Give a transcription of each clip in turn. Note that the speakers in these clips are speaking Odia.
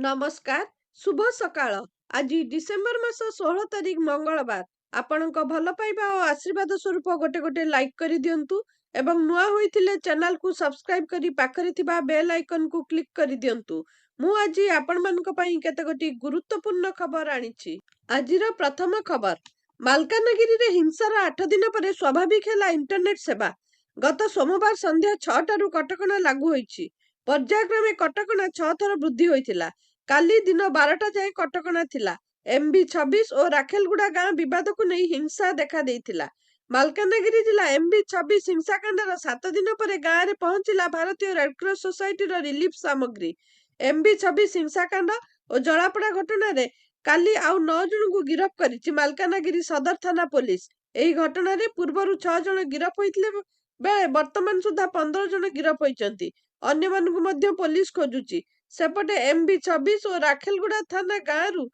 नमस्कार शुभ सकाळ। आज डिसेम्बर मास 16 तारीख मंगलवार। आपणक भल पाइबा और आशीर्वाद स्वरूप गोटे गोटे लाइक कर दियंतु एवं नुआ होइथिले चैनल को सब्सक्राइब करी पाखरे थिबा बेल आइकन को क्लिक कर दियंतु। मु आज आपण मानक पई केते गोटी गुरुत्वपूर्ण खबर आनिछि। आजिर प्रथम खबर, मालकानगिरी रे हिंसार 8 दिन पर स्वाभाविक हैला इंटरनेट सेवा। गत सोमवार संध्या 6 टारु कटकणा लागू होइछि। पर्यायक्रमे कटकणा 6 थर वृद्धि होइथिला। काली दिन 12टा जाए कटकणा थिला। एमबी 26 और राखेलगुड़ा गां विवाद को नहीं हिंसा देखा देइथिला। मालकानगिरी जिला एमबी 26 हिंसाकांडर 7 दिन पर गां रे पहुंचिला भारतीय रेडक्रॉस सोसाइटी रो रिलीफ सामग्री। एमबी 26 हिंसाकांड और जलापड़ा घटना रे काली आउ 9 जन को गिरफ करिछि मालकानगिरी सदर थाना पुलिस। एही घटना रे पूर्वरु 6 जन गिरफ होइथिले बेले वर्तमान सुधा 15 जन गिरफ होइचंती। अन्य मानकु मध्य पुलिस खोजुची। सेपटे एमबी 26 और राखेलगुड़ा थाना गांरु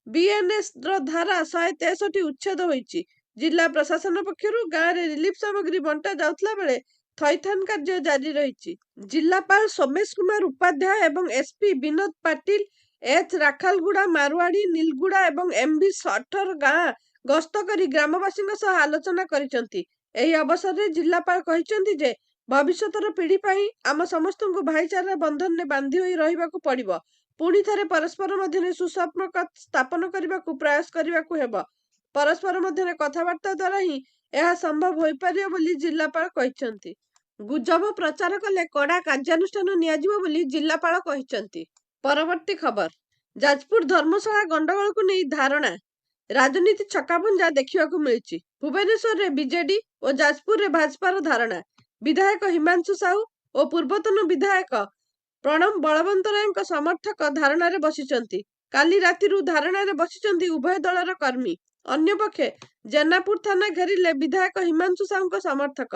बीएनएस रो धारा 163 उच्छेद होइची। जिला प्रशासन पक्षरु गां रे रिलीफ सामग्री बंटा जाउतला बेले थैथान कार्य जारी रहिची। जिलापाल सोमेश कुमार उपाध्याय एवं एसपी विनोद पाटिल एच राखालगुड़ा मारवाड़ी नीलगुड़ा एवं एमबी 18 गां गस्त करी ग्रामवासी आलोचना करिसंती। एही अवसर रे जिलापाल कहिसंती जे भविष्यतर पीढ़ी पाई आम समस्त को भाईचारा बंधन ने बांधी होई रहिबाकू पड़िबो। पुणी थरे परस्पर मध्यरे सुसंपर्क स्थापन करबाकू प्रयास करबाकू हेबो। परस्पर मध्यरे कथाबार्ता द्वारा ही यह संभव होई पारियो बोली जिलापाल कहिसंती। गुजब प्रचार कले कड़ा कार्यानुष्ठान नियाजिबो बोली जिलापाल कहिसंती। परवर्ती खबर, जाजपुर धर्मशाला गंडगोल को नहीं धारणा राजनीति छकापुंजा देखिबाकू मिलिछि। भुवनेश्वर रे बीजेडी और जाजपुर रे भाजपा धारणा। विधायक हिमांशु साहू और पूर्वतन विधायक प्रणव बलवंतराय समर्थक धारणा रे बसिचंती। काली रातिरु धारणा रे बसिचंती उभय दलर कर्मी। अन्य पक्षे जेनापुर थाना घेरिले विधायक हिमांशु साहू समर्थक।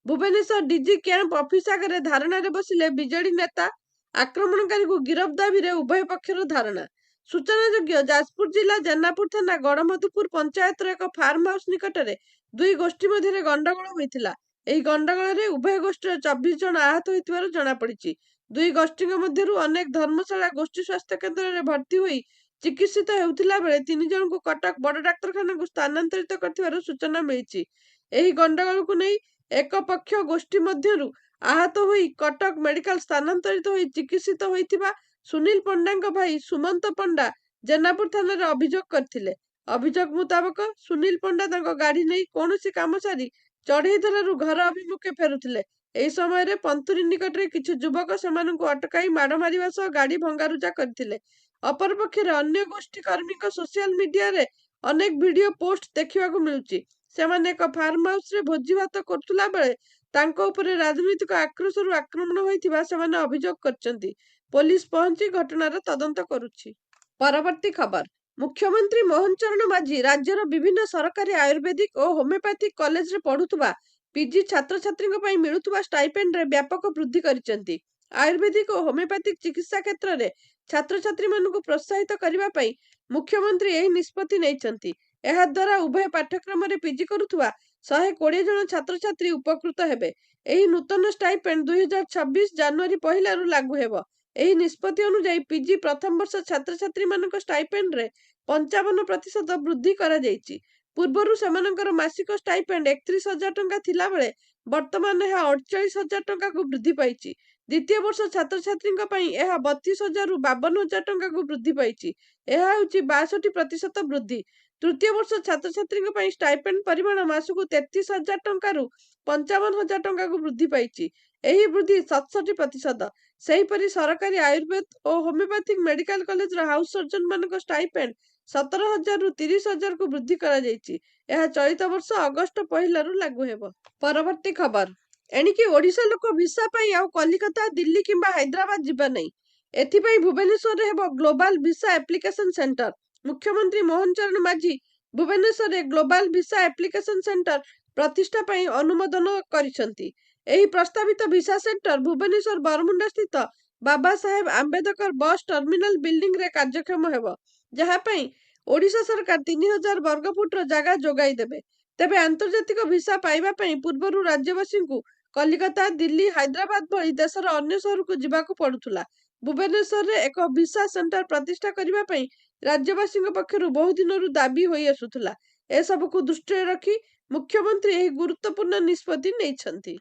भुवनेश्वर डीजी कैंप ऑफिस आगे धारणा रे बसिले बीजेडी नेता। आक्रमणकारी को गिरफ दाबी रे उभय पक्षर धारणा। सूचनायोग्य, जाजपुर जिला जेनापुर थाना गड़मधुपुर पंचायत एक फार्म हाउस निकटरे दुई गोष्ठी मध्य गंडगोल होइथिला। एही गंडगोल रे उभय गोष्ठी 24 जन आहत होइथिबार जणा पड़िछि। दुई गोष्ठी मध्यरु अनेक धर्मशाला गोष्ठी स्वास्थ्य केंद्र रे भर्ती होई चिकित्सित हेउथिला बेले 3 जन को कटक बड़ डाक्तरखाना को स्थानांतरित करथिबार सूचना मिलिछि। एही गंडगोल को नै एक पक्ष गोष्ठी मध्यरु आहत होई कटक मेडिकल स्थानांतरित होई चिकित्सित होइथिबा सुनील पंडा भाई सुमंत पंडा जेनापुर थाना रे अभियोग करथिले। अभियोग मुताबक सुनील पंडा गाड़ी नहीं कौनसी काम सारी चढ़ई धरारू घर अभिमुखे फेरुथिले। एही समय रे पंतुरी निकट रे किछु युवक सेमानंकु अटकाई माड़ मारिबा सह गाड़ी भंगारुजा करथिले। अपर पक्षरे अन्य गोष्ठी कर्मी सोशल मीडिया रे अनेक वीडियो पोस्ट देखिबाकू मिलुची। सेमाने एक फार्म हाउस रे भोजी भात करथुला बेले तांको उपरे राजनीतिक आक्रोशरू आक्रमण होइथिबा सेमाने अभियोग करचंती। पुलिस पहुंची घटनार तदंत करुछि। परवर्ती खबर, मुख्यमंत्री मोहन चरण माझी राज्यर विभिन्न सरकारी आयुर्वेदिक और होमियोपैथिक कॉलेज रे पढ़ुथुबा पीजी छात्र छात्री मिलुथुबा स्टाइपेंड रे व्यापक वृद्धि करिसेंती। आयुर्वेदिक और होमियोपैथिक चिकित्सा क्षेत्र रे छात्र छात्री मानकु प्रोत्साहित करिबा पई मुख्यमंत्री एही निष्पत्ति नेइचंती। एहा द्वारा उभय पाठ्यक्रम रे पीजी करुथुबा 120 जन छात्र छात्री उपकृत हेबे। एही नूतन स्टाइपेंड 2026 जनवरी पहिला रु लागू हेबो। एही निष्पत्ति अनुसार पीजी प्रथम वर्ष छात्र छात्री मानक स्टाइपेंड रे 55% वृद्धि करा जायछि। पूर्वरु सेमानकर मासिक स्टाइपेंड 31,000 टंका थिला बेले वर्तमान यह 48,000 टंका को वृद्धि पाइछि। द्वितीय वर्ष छात्र छात्री पई यह 32,000 रु 52,000 टंका को वृद्धि पाइछि। यह होछि 62% वृद्धि। तृतीय वर्ष छात्र छात्री पई स्टाइपेंड परिमाण मासकु 33,000 टंका रु 55,000 टंका को वृद्धि पाइछि। एही वृद्धि 67%। सेहीपरि सरकारी आयुर्वेद और होमियोपैथिक मेडिकल कॉलेज रो हाउस सर्जन मानक स्टाइपेंड 17,000 रु 30,000 को वृद्धि करा जायछि। यह चलित वर्ष अगस्त पहिला रु लागू हेबो। परवर्ती खबर, एणिकी ओडिशा लोक भिसा पाई आउ कलिकता दिल्ली किंबा हैदराबाद जिबा नै। एथिपाई भुवनेश्वर रे हेबो ग्लोबल भिसा एप्लिकेशन सेंटर। मुख्यमंत्री मोहन चरण माझी भुवनेश्वर रे ग्लोबल भिसा एप्लिकेशन सेंटर प्रतिष्ठा पाई अनुमोदन करिसंती। एही प्रस्तावित भिसा सेंटर भुवनेश्वर बरमुंडा स्थित Baba Saheb Ambedkar bus terminal building रे कार्यक्षम हेबो। जहा पई ओडिशा सरकार 3000 वर्ग फुट रो जगह जोगाई देबे। तेबे अंतर्जातिक भिसा पाइबा पई पूर्वरु राज्यवासी को कलिकता दिल्ली हैदराबाद भली देशर अन्य शहर को जिबाकू पड़ुथुला। ଭୁବନେଶ୍ୱରରେ ଏକ ଭିସା ସେଣ୍ଟର ପ୍ରତିଷ୍ଠା କରିବା ପାଇଁ ରାଜ୍ୟବାସୀଙ୍କ ପକ୍ଷରୁ ବହୁ ଦିନରୁ ଦାବି ହୋଇ ଆସୁଥିଲା। ଏସବୁକୁ ଦୃଷ୍ଟିରେ ରଖି ମୁଖ୍ୟମନ୍ତ୍ରୀ ଏହି ଗୁରୁତ୍ୱପୂର୍ଣ୍ଣ ନିଷ୍ପତ୍ତି ନେଇଛନ୍ତି।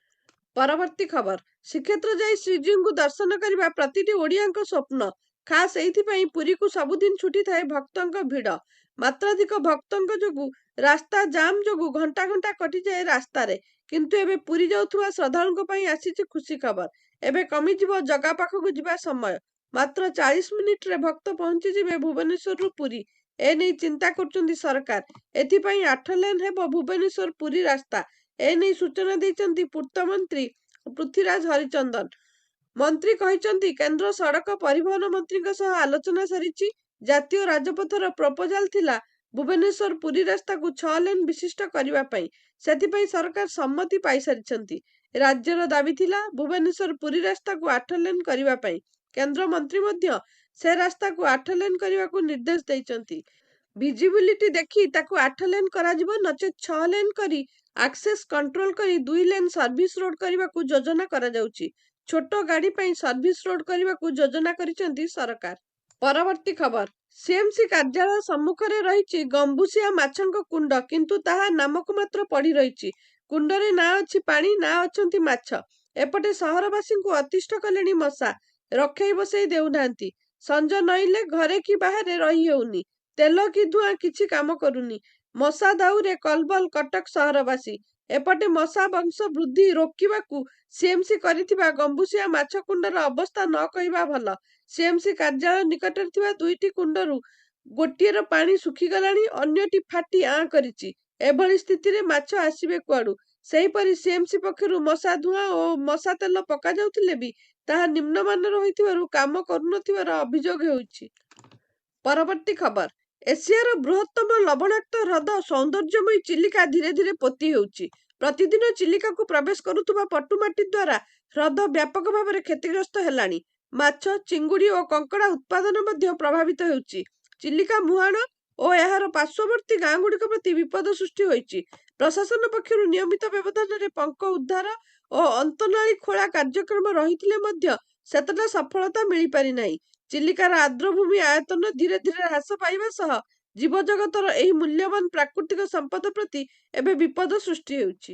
ପରବର୍ତ୍ତୀ ଖବର, ଶ୍ରୀକ୍ଷେତ୍ର ଯାଇ ଶ୍ରୀଜୀଉଙ୍କୁ ଦର୍ଶନ କରିବା ପ୍ରତିଟି ଓଡ଼ିଆଙ୍କ ସ୍ୱପ୍ନ। ଖାସ୍ ଏଇଥିପାଇଁ ପୁରୀକୁ ସବୁଦିନ ଛୁଟି ଥାଏ ଭକ୍ତଙ୍କ ଭିଡ଼। ମାତ୍ରାଧିକ ଭକ୍ତଙ୍କ ଯୋଗୁଁ ରାସ୍ତା ଜାମ୍ ଯୋଗୁଁ ଘଣ୍ଟା ଘଣ୍ଟା କଟିଯାଏ ରାସ୍ତାରେ। କିନ୍ତୁ ଏବେ ପୁରୀ ଯାଉଥିବା ଶ୍ରଦ୍ଧାଳୁଙ୍କ ପାଇଁ ଆସିଛି ଖୁସି ଖବର। ଏବେ କମିଯିବ ଜଗା ପାଖକୁ ଯିବା ସମୟ। ମାତ୍ର 40 ମିନିଟରେ ଭକ୍ତ ପହଞ୍ଚିଯିବେ ଭୁବନେଶ୍ୱରରୁ ପୁରୀ। ଏ ନେଇ ଚିନ୍ତା କରୁଛନ୍ତି ସରକାର। ଏଥିପାଇଁ 8 ଲେନ୍ ହେବ ଭୁବନେଶ୍ୱର ପୁରୀ ରାସ୍ତା। ଏ ନେଇ ସୂଚନା ଦେଇଛନ୍ତି ପୂର୍ତ୍ତମନ୍ତ୍ରୀ ପୃଥ୍ୱୀରାଜ ହରିଚନ୍ଦନ। ମନ୍ତ୍ରୀ କହିଛନ୍ତି, କେନ୍ଦ୍ର ସଡ଼କ ପରିବହନ ମନ୍ତ୍ରୀଙ୍କ ସହ ଆଲୋଚନା ସରିଛି। ଜାତୀୟ ରାଜପଥର ପ୍ରପୋଜାଲ ଥିଲା ଭୁବନେଶ୍ୱର ପୁରୀ ରାସ୍ତାକୁ 6 ଲେନ୍ ବିଶିଷ୍ଟ କରିବା ପାଇଁ। ସେଥିପାଇଁ ସରକାର ସମ୍ମତି ପାଇସାରିଛନ୍ତି। ରାଜ୍ୟର ଦାବି ଥିଲା ଭୁବନେଶ୍ୱର ପୁରୀ ରାସ୍ତାକୁ 8 ଲେନ୍ କରିବା ପାଇଁ। କେନ୍ଦ୍ର ମନ୍ତ୍ରୀ ମଧ୍ୟ ସେ ରାସ୍ତାକୁ 8 ଲେନ୍ କରିବାକୁ ନିର୍ଦ୍ଦେଶ ଦେଇଛନ୍ତି। ଭିଜିବିଲିଟି ଦେଖି ତାକୁ 8 ଲେନ୍ କରାଯିବ, ନଚେତ୍ 6 ଲେନ୍ କରି ଆକ୍ସେସ୍ କଣ୍ଟ୍ରୋଲ କରି 2 ଲେନ୍ ସର୍ଭିସ ରୋଡ୍ କରିବାକୁ ଯୋଜନା କରାଯାଉଛି। ଛୋଟ ଗାଡି ପାଇଁ ସର୍ଭିସ ରୋଡ୍ କରିବାକୁ ଯୋଜନା କରିଛନ୍ତି ସରକାର। ପରବର୍ତ୍ତୀ ଖବର, ସିଏମସି କାର୍ଯ୍ୟାଳୟ ସମ୍ମୁଖରେ ରହିଛି ଗମ୍ବୁସିଆ ମାଛଙ୍କ କୁଣ୍ଡ, କିନ୍ତୁ ତାହା ନାମକୁ ମାତ୍ର ପଡି ରହିଛି। କୁଣ୍ଡରେ ନା ଅଛି ପାଣି, ନା ଅଛନ୍ତି ମାଛ। ଏପଟେ ସହରବାସୀଙ୍କୁ ଅତିଷ୍ଠ କଲେଣି ମଶା। ରଖେଇ ବସେଇ ଦେଉନାହାନ୍ତି। ସଞ୍ଜ ନଇଲେ ଘରେ କି ବାହାରେ ରହି ହେଉନି। ତେଲ କି ଧୂଆଁ କିଛି କାମ କରୁନି। ମଶା ଦାଉରେ କଲବଲ କଟକ ସହରବାସୀ। ଏପଟେ ମଶା ବଂଶ ବୃଦ୍ଧି ରୋକିବାକୁ ସିଏମସି କରିଥିବା ଗମ୍ବୁସିଆ ମାଛ କୁଣ୍ଡର ଅବସ୍ଥା ନ କହିବା ଭଲ। ସିଏମସି କାର୍ଯ୍ୟାଳୟ ନିକଟରେ ଥିବା 2ଟି କୁଣ୍ଡରୁ ଗୋଟିଏର ପାଣି ଶୁଖିଗଲାଣି, ଅନ୍ୟଟି ଫାଟି ଆଁ କରିଛି। ଏଭଳି ସ୍ଥିତିରେ ମାଛ ଆସିବେ କୁଆଡୁ? ସେହିପରି ସିଏମସି ପକ୍ଷରୁ ମଶା ଧୂଆଁ ଓ ମଶା ତେଲ ପକାଯାଉଥିଲେ ବି ତାହା ନିମ୍ନମାନର ହୋଇଥିବାରୁ କାମ କରୁନଥିବାର ଅଭିଯୋଗ ହେଉଛି। ପରବର୍ତ୍ତୀ ଖବର, ଏସିଆର ବୃହତ୍ତମ ଲବଣାକ୍ତ ହ୍ରଦ ସୌନ୍ଦର୍ଯ୍ୟମୟୀ ଚିଲିକା ଧୀରେ ଧୀରେ ପୋତି ହେଉଛି। ପ୍ରତିଦିନ ଚିଲିକାକୁ ପ୍ରବେଶ କରୁଥିବା ପଟୁମାଟି ଦ୍ୱାରା ହ୍ରଦ ବ୍ୟାପକ ଭାବରେ କ୍ଷତିଗ୍ରସ୍ତ ହେଲାଣି। ମାଛ, ଚିଙ୍ଗୁଡି ଓ କଙ୍କଡା ଉତ୍ପାଦନ ମଧ୍ୟ ପ୍ରଭାବିତ ହେଉଛି। ଚିଲିକା ମୁହାଣ ଓ ଏହାର ପାର୍ଶ୍ୱବର୍ତ୍ତୀ ଗାଁଗୁଡିକ ପ୍ରତି ବିପଦ ସୃଷ୍ଟି ହୋଇଛି। ପ୍ରଶାସନ ପକ୍ଷରୁ ନିୟମିତ ବ୍ୟବଧାନରେ ପଙ୍କ ଉଦ୍ଧାର ଓ ଅନ୍ତନାଳୀ ଖୋଳା କାର୍ଯ୍ୟକ୍ରମ ରହିଥିଲେ ମଧ୍ୟ ସେତେଟା ସଫଳତା ମିଳିପାରି ନାହିଁ। ଚିଲିକାର ଆର୍ଦ୍ରଭୂମି ଆୟତନ ଧୀରେ ଧୀରେ ହ୍ରାସ ପାଇବା ସହ ଜୀବଜଗତର ଏହି ମୂଲ୍ୟବାନ ପ୍ରାକୃତିକ ସମ୍ପଦ ପ୍ରତି ଏବେ ବିପଦ ସୃଷ୍ଟି ହେଉଛି।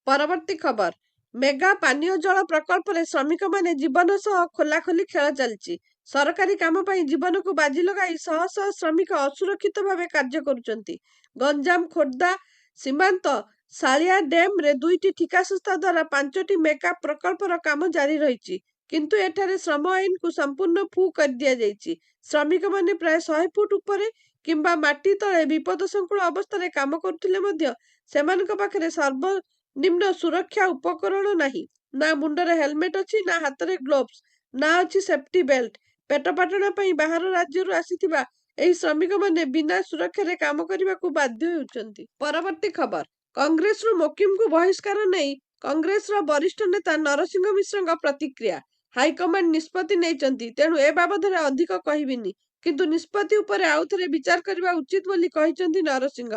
ପରବର୍ତ୍ତୀ ଖବର, ମେଗା ପାନୀୟ ଜଳ ପ୍ରକଳ୍ପରେ ଶ୍ରମିକମାନେ ଜୀବନ ସହ ଖୋଲାଖୋଲି ଖେଳ ଚାଲିଛି। ସରକାରୀ କାମ ପାଇଁ ଜୀବନକୁ ବାଜି ଲଗାଇ ଶହ ଶହ ଶ୍ରମିକ ଅସୁରକ୍ଷିତ ଭାବେ କାର୍ଯ୍ୟ କରୁଛନ୍ତି। ଗଞ୍ଜାମ ଖୋର୍ଦ୍ଧା ସୀମାନ୍ତ ଶାଳିଆ ଡ୍ୟାମ୍ରେ 2ଟି ଠିକା ସଂସ୍ଥା ଦ୍ୱାରା 5ଟି ମେଗା ପ୍ରକଳ୍ପର କାମ ଜାରି ରହିଛି। କିନ୍ତୁ ଏଠାରେ ଶ୍ରମ ଆଇନକୁ ସମ୍ପୂର୍ଣ୍ଣ ଫୁ କରିଦିଆଯାଇଛି। ଶ୍ରମିକମାନେ ପ୍ରାୟ 100 ଫୁଟ ଉପରେ କିମ୍ବା ମାଟି ତଳେ ବିପଦସଙ୍କୁଳ ଅବସ୍ଥାରେ କାମ କରୁଥିଲେ ମଧ୍ୟ ସେମାନଙ୍କ ପାଖରେ ସର୍ବନିମ୍ନ ସୁରକ୍ଷା ଉପକରଣ ନାହିଁ। ନା ମୁଣ୍ଡରେ ହେଲମେଟ ଅଛି, ନା ହାତରେ ଗ୍ଲୋଭ୍ସ, ନା ଅଛି ସେଫ୍ଟି ବେଲ୍ଟ। ପେଟପାଟଣା ପାଇଁ ବାହାର ରାଜ୍ୟରୁ ଆସିଥିବା ଏହି ଶ୍ରମିକମାନେ ବିନା ସୁରକ୍ଷାରେ କାମ କରିବାକୁ ବାଧ୍ୟ ହେଉଛନ୍ତି। ପରବର୍ତ୍ତୀ ଖବର, କଂଗ୍ରେସରୁ ମୋକିମକୁ ବହିଷ୍କାର ନେଇ କଂଗ୍ରେସର ବରିଷ୍ଠ ନେତା ନରସିଂହ ମିଶ୍ରଙ୍କ ପ୍ରତିକ୍ରିୟା। ହାଇକମାଣ୍ଡ ନିଷ୍ପତ୍ତି ନେଇଛନ୍ତି, ତେଣୁ ଏ ବାବଦରେ ଅଧିକ କହିବିନି, କିନ୍ତୁ ନିଷ୍ପତ୍ତି ଉପରେ ଆଉଥରେ ବିଚାର କରିବା ଉଚିତ ବୋଲି କହିଛନ୍ତି ନରସିଂହ।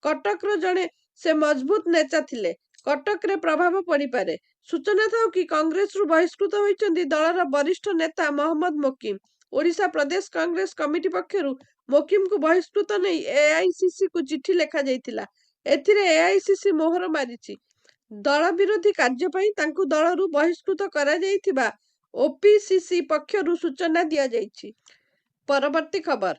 କଟକର ଜଣେ ସେ ମଜବୁତ ନେତା ଥିଲେ। କଟକରେ ପ୍ରଭାବ ପଡିପାରେ। ସୂଚନା ଥାଉ କି କଂଗ୍ରେସରୁ ବହିଷ୍କୃତ ହୋଇଛନ୍ତି ଦଳର ବରିଷ୍ଠ ନେତା ମହମ୍ମଦ ମୋକିମ। ଓଡ଼ିଶା ପ୍ରଦେଶ କଂଗ୍ରେସ କମିଟି ପକ୍ଷରୁ ମୋକିମକୁ ବହିଷ୍କୃତ ନେଇ ଏଆଇସିସିକୁ ଚିଠି ଲେଖାଯାଇଥିଲା। ଏଥିରେ ଏଆଇସିସି ମୋହର ମାରିଛି। ଦଳ ବିରୋଧୀ କାର୍ଯ୍ୟ ପାଇଁ ତାଙ୍କୁ ଦଳରୁ ବହିଷ୍କୃତ କରାଯାଇଥିବା ଓପିସିସି ପକ୍ଷରୁ ସୂଚନା ଦିଆଯାଇଛି। ପରବର୍ତ୍ତୀ ଖବର,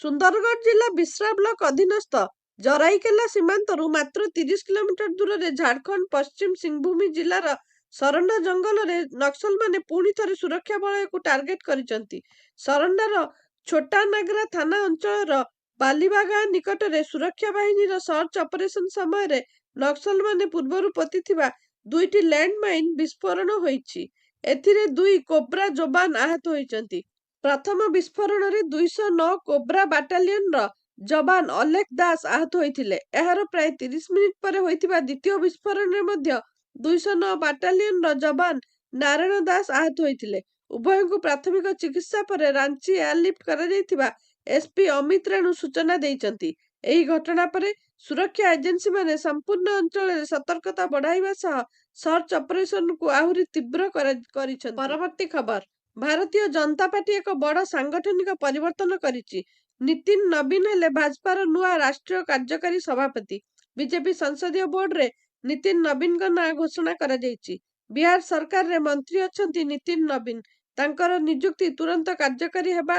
ସୁନ୍ଦରଗଡ଼ ଜିଲ୍ଲା ବିଶ୍ରା ବ୍ଲକ ଅଧୀନସ୍ଥ ଜରାଇକେଲା ସୀମାନ୍ତରୁ ମାତ୍ର 30 କିଲୋମିଟର ଦୂରରେ ଝାଡଖଣ୍ଡ ପଶ୍ଚିମ ସିଂଭୂମ ଜିଲ୍ଲାର ସରଣ୍ଡା ଜଙ୍ଗଲରେ ନକ୍ସଲମାନେ ପୁଣି ଥରେ ସୁରକ୍ଷା ବଳୟକୁ ଟାର୍ଗେଟ କରିଛନ୍ତି। ସରଣ୍ଡାର ଛୋଟାନାଗରା ଥାନା ଅଞ୍ଚଳର ବାଲିବା ଗାଁ ନିକଟରେ ସୁରକ୍ଷା ବାହିନୀର ସର୍ଚ୍ଚ ଅପରେସନ ସମୟରେ ନକ୍ସଲମାନେ ପୂର୍ବରୁ ପୋତିଥିବା 2ଟି ଲ୍ୟାଣ୍ଡ ମାଇନ୍ ବିସ୍ଫୋରଣ ହୋଇଛି। ଏଥିରେ 2 କୋବ୍ରା ଯବାନ ଆହତ ହୋଇଛନ୍ତି। ପ୍ରଥମ ବିସ୍ଫୋରଣରେ 209 କୋବ୍ରା ବାଟାଲିୟନର ଯବାନ ଅଲେଖ ଦାସ ଆହତ ହୋଇଥିଲେ। ଏହାର ପ୍ରାୟ 30 ମିନିଟ ପରେ ହୋଇଥିବା ଦ୍ୱିତୀୟ ବିସ୍ଫୋରଣରେ ମଧ୍ୟ 209 ବାଟାଲିୟନର ଯବାନ ନାରାୟଣ ଦାସ ଆହତ ହୋଇଥିଲେ। ଉଭୟଙ୍କୁ ପ୍ରାଥମିକ ଚିକିତ୍ସା ପରେ ରାଞ୍ଚି ଏୟାରଲିଫ୍ଟ କରାଯାଇଥିବା ଏସପି ଅମିତ ରେଣୁ ସୂଚନା ଦେଇଛନ୍ତି। ଏହି ଘଟଣା ପରେ ସୁରକ୍ଷା ଏଜେନ୍ସିମାନେ ସମ୍ପୂର୍ଣ୍ଣ ଅଞ୍ଚଳରେ ସତର୍କତା ବଢାଇବା ସହ ସର୍ଚ୍ଚ ଅପରେସନକୁ ଆହୁରି ତୀବ୍ର କରିଛନ୍ତି। ପରବର୍ତ୍ତୀ ଖବର, ଭାରତୀୟ ଜନତା ପାର୍ଟି ଏକ ବଡ଼ ସାଂଗଠନିକ ପରିବର୍ତ୍ତନ କରିଛି। ନିତିନ ନବୀନ ହେଲେ ଭାଜପାର ନୂଆ ରାଷ୍ଟ୍ରୀୟ କାର୍ଯ୍ୟକାରୀ ସଭାପତି। ବିଜେପି ସଂସଦୀୟ ବୋର୍ଡରେ ନିତିନ ନବୀନଙ୍କ ନାଁ ଘୋଷଣା କରାଯାଇଛି। ବିହାର ସରକାରରେ ମନ୍ତ୍ରୀ ଅଛନ୍ତି ନିତିନ ନବୀନ। ତାଙ୍କର ନିଯୁକ୍ତି ତୁରନ୍ତ କାର୍ଯ୍ୟକାରୀ ହେବା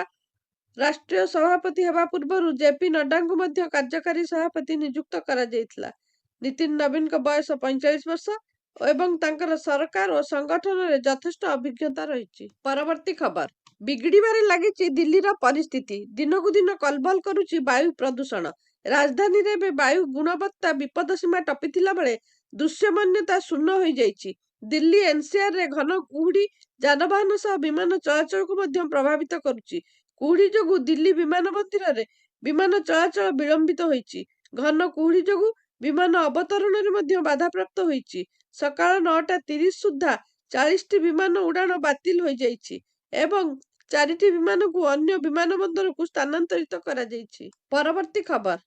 ରାଷ୍ଟ୍ରୀୟ ସଭାପତି ହେବା ପୂର୍ବରୁ ଜେପି ନଡ୍ଡାଙ୍କୁ ମଧ୍ୟ କାର୍ଯ୍ୟକାରୀ ସଭାପତି ନିଯୁକ୍ତ କରାଯାଇଥିଲା। ନିତିନ ନବୀନଙ୍କ ବୟସ 45 ବର୍ଷ ଏବଂ ତାଙ୍କର ସରକାର ଓ ସଂଗଠନରେ ଯଥେଷ୍ଟ ଅଭିଜ୍ଞତା ରହିଛି। ପରବର୍ତ୍ତୀ ଖବର, ବିଗିଡିବାରେ ଲାଗିଛି ଦିଲ୍ଲୀର ପରିସ୍ଥିତି। ଦିନକୁ ଦିନ କଲବଲ କରୁଛି ବାୟୁ ପ୍ରଦୂଷଣ। ରାଜଧାନୀରେ ଏବେ ବାୟୁ ଗୁଣବତ୍ତା ବିପଦ ସୀମା ଟପିଥିଲା ବେଳେ ଦୃଶ୍ୟମାନ୍ୟତା ଶୂନ୍ୟ ହୋଇଯାଇଛି। ଦିଲ୍ଲୀ ଏନସିଆରରେ ଘନ କୁହୁଡି ଯାନବାହନ ସହ ବିମାନ ଚଳାଚଳକୁ ମଧ୍ୟ ପ୍ରଭାବିତ କରୁଛି। କୁହୁଡି ଯୋଗୁଁ ଦିଲ୍ଲୀ ବିମାନ ବନ୍ଦରରେ ବିମାନ ଚଳାଚଳ ବିଳମ୍ବିତ ହୋଇଛି। ଘନ କୁହୁଡି ଯୋଗୁଁ ବିମାନ ଅବତରଣରେ ମଧ୍ୟ ବାଧାପ୍ରାପ୍ତ ହୋଇଛି। ସକାଳ 9:30 ସୁଦ୍ଧା 40ଟି ବିମାନ ଉଡାଣ ବାତିଲ ହୋଇଯାଇଛି ଏବଂ 4ଟି ବିମାନକୁ ଅନ୍ୟ ବିମାନ ବନ୍ଦରକୁ ସ୍ଥାନାନ୍ତରିତ କରାଯାଇଛି। ପରବର୍ତ୍ତୀ ଖବର,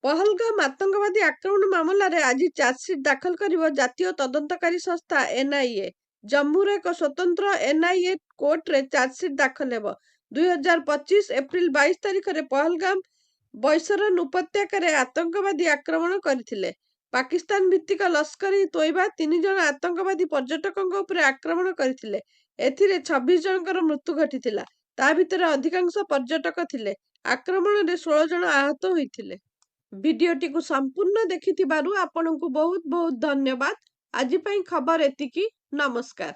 ପହଲଗାମ ଆତଙ୍କବାଦୀ ଆକ୍ରମଣ ମାମଲାରେ ଆଜି ଚାର୍ଜସିଟ୍ ଦାଖଲ କରିବ ଜାତୀୟ ତଦନ୍ତକାରୀ ସଂସ୍ଥା ଏନଆଇଏ। ଜମ୍ମୁର ଏକ ସ୍ୱତନ୍ତ୍ର ଏନଆଇଏ କୋର୍ଟରେ ଚାର୍ଜସିଟ୍ ଦାଖଲ ହେବ। 2025 ଏପ୍ରିଲ 22 ତାରିଖରେ ପହଲଗାମ ବୈସରନ ଉପତ୍ୟକାରେ ଆତଙ୍କବାଦୀ ଆକ୍ରମଣ କରିଥିଲେ। ପାକିସ୍ତାନ ଭିତ୍ତିକ ଲସ୍କର ଇ ତୋଇବା 3 ଜଣ ଆତଙ୍କବାଦୀ ପର୍ଯ୍ୟଟକଙ୍କ ଉପରେ ଆକ୍ରମଣ କରିଥିଲେ। ଏଥିରେ 26 ଜଣଙ୍କର ମୃତ୍ୟୁ ଘଟିଥିଲା। ତା ଭିତରେ ଅଧିକାଂଶ ପର୍ଯ୍ୟଟକ ଥିଲେ। ଆକ୍ରମଣରେ 16 ଜଣ ଆହତ ହୋଇଥିଲେ। ଭିଡିଓଟିକୁ ସମ୍ପୂର୍ଣ୍ଣ ଦେଖିଥିବାରୁ ଆପଣଙ୍କୁ ବହୁତ ବହୁତ ଧନ୍ୟବାଦ। ଆଜି ପାଇଁ ଖବର ଏତିକି। ନମସ୍କାର।